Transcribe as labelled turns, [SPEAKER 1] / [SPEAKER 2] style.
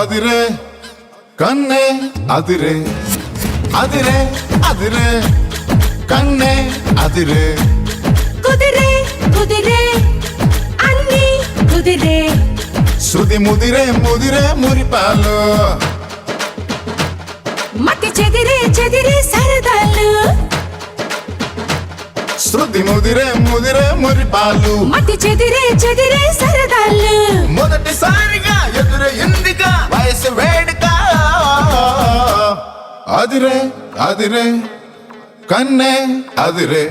[SPEAKER 1] అదిరే కన్నే అదిరే అదిరే అదిరే కన్నే అదిరే
[SPEAKER 2] కుదిరే కుదిరే అన్ని కుదిరే
[SPEAKER 1] శృతి ముదిరే ముదిరే మురిపాలు
[SPEAKER 2] మట్టి చెదిరే చెదిరే సరదాలు
[SPEAKER 1] శృతి ముదిరే ముదిరే మురిపాలు
[SPEAKER 2] మట్టి చెదిరే చెదిరే సరదాలు
[SPEAKER 1] మొదటిసారిగా ఎదురు ఎందుగా వయసు వేడుక అదిరే అదిరే కన్నే అదిరే